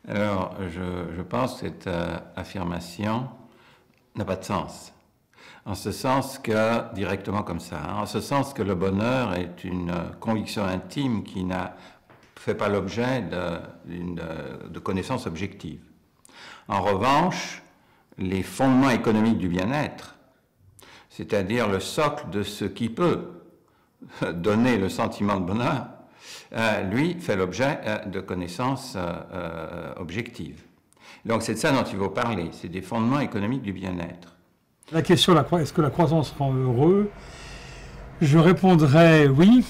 Alors, je pense que cette affirmation n'a pas de sens. En ce sens que, directement comme ça, en ce sens que le bonheur est une conviction intime qui ne fait pas l'objet de connaissances objectives. En revanche, les fondements économiques du bien-être, c'est-à-dire le socle de ce qui peut donner le sentiment de bonheur, lui fait l'objet de connaissances objectives. Donc c'est de ça dont il faut parler, c'est des fondements économiques du bien-être. La question, est-ce que la croissance rend heureux? Je répondrais oui,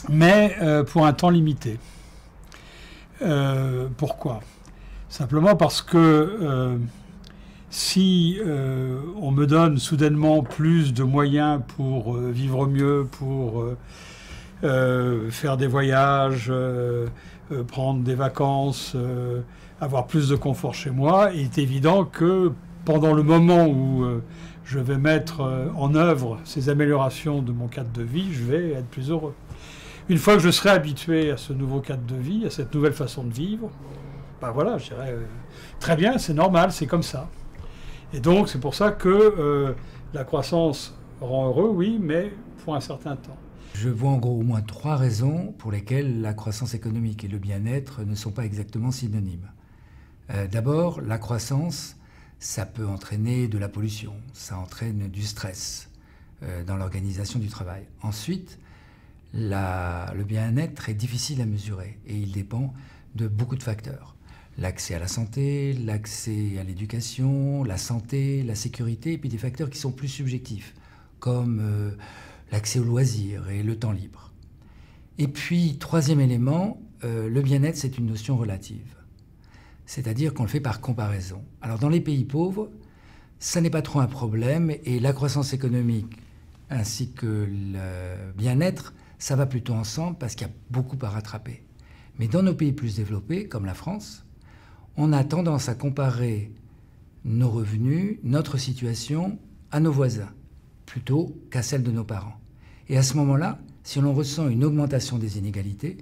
mais pour un temps limité. Pourquoi? Simplement parce que si on me donne soudainement plus de moyens pour vivre mieux, pour faire des voyages, prendre des vacances, avoir plus de confort chez moi, il est évident que pendant le moment où je vais mettre en œuvre ces améliorations de mon cadre de vie, je vais être plus heureux. Une fois que je serai habitué à ce nouveau cadre de vie, à cette nouvelle façon de vivre, ben voilà, je dirais très bien, c'est normal, c'est comme ça. Et donc c'est pour ça que la croissance rend heureux, oui, mais pour un certain temps. Je vois en gros au moins 3 raisons pour lesquelles la croissance économique et le bien-être ne sont pas exactement synonymes. D'abord, la croissance, ça peut entraîner de la pollution, ça entraîne du stress dans l'organisation du travail. Ensuite, le bien-être est difficile à mesurer et il dépend de beaucoup de facteurs. L'accès à la santé, l'accès à l'éducation, la santé, la sécurité, et puis des facteurs qui sont plus subjectifs, comme l'accès aux loisirs et le temps libre. Et puis, troisième élément, le bien-être, c'est une notion relative. C'est-à-dire qu'on le fait par comparaison. Alors dans les pays pauvres, ça n'est pas trop un problème et la croissance économique ainsi que le bien-être, ça va plutôt ensemble parce qu'il y a beaucoup à rattraper. Mais dans nos pays plus développés, comme la France, on a tendance à comparer nos revenus, notre situation à nos voisins, plutôt qu'à celle de nos parents. Et à ce moment-là, si l'on ressent une augmentation des inégalités,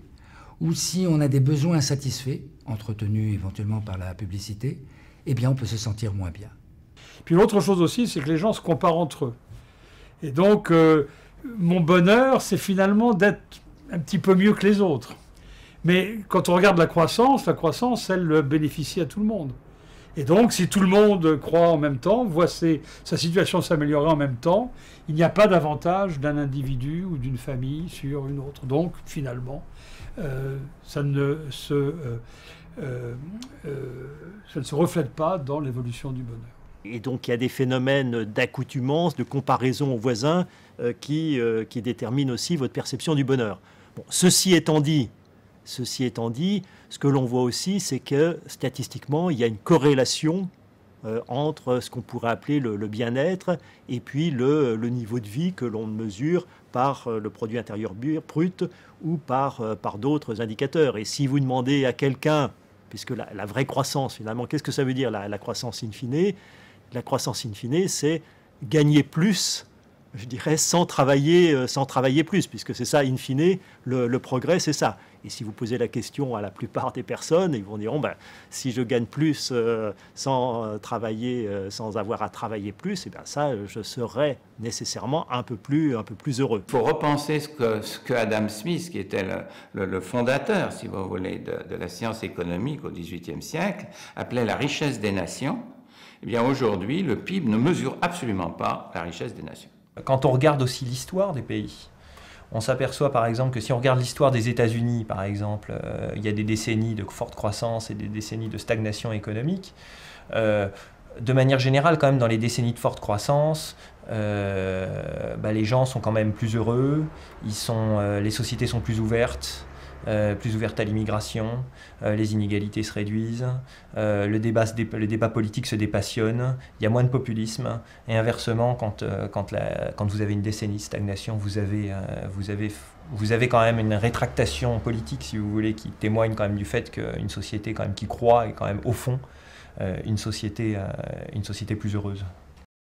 ou si on a des besoins insatisfaits, entretenus éventuellement par la publicité, eh bien on peut se sentir moins bien. Puis l'autre chose aussi, c'est que les gens se comparent entre eux. Et donc, mon bonheur, c'est finalement d'être un petit peu mieux que les autres. Mais quand on regarde la croissance, elle bénéficie à tout le monde. Et donc, si tout le monde croît en même temps, voit sa situation s'améliorer en même temps, il n'y a pas d'avantage d'un individu ou d'une famille sur une autre. Donc, finalement, ça ne se reflète pas dans l'évolution du bonheur. Et donc il y a des phénomènes d'accoutumance, de comparaison aux voisins qui déterminent aussi votre perception du bonheur. Bon, ceci étant dit, ce que l'on voit aussi, c'est que statistiquement, il y a une corrélation entre ce qu'on pourrait appeler le bien-être et puis le niveau de vie que l'on mesure par le produit intérieur brut ou par d'autres indicateurs. Et si vous demandez à quelqu'un, puisque la vraie croissance, finalement, qu'est-ce que ça veut dire la croissance in fine? La croissance in fine, c'est gagner plus, je dirais, sans travailler plus, puisque c'est ça, in fine, le progrès, c'est ça. Et si vous posez la question à la plupart des personnes, ils vont dire, ben, si je gagne plus sans travailler, sans avoir à travailler plus, et bien ça, je serais nécessairement un peu plus heureux. Il faut repenser ce que Adam Smith, qui était le fondateur, si vous voulez, de la science économique au XVIIIe siècle, appelait la richesse des nations. Eh bien aujourd'hui, le PIB ne mesure absolument pas la richesse des nations. Quand on regarde aussi l'histoire des pays, on s'aperçoit par exemple que si on regarde l'histoire des États-Unis, par exemple, il y a des décennies de forte croissance et des décennies de stagnation économique. De manière générale, quand même, dans les décennies de forte croissance, les gens sont quand même plus heureux, les sociétés sont plus ouvertes à l'immigration, les inégalités se réduisent, le débat politique se dépassionne, il y a moins de populisme, et inversement, quand vous avez une décennie de stagnation, vous avez quand même une rétractation politique, si vous voulez, qui témoigne quand même du fait qu'une société quand même qui croît est quand même au fond une société plus heureuse.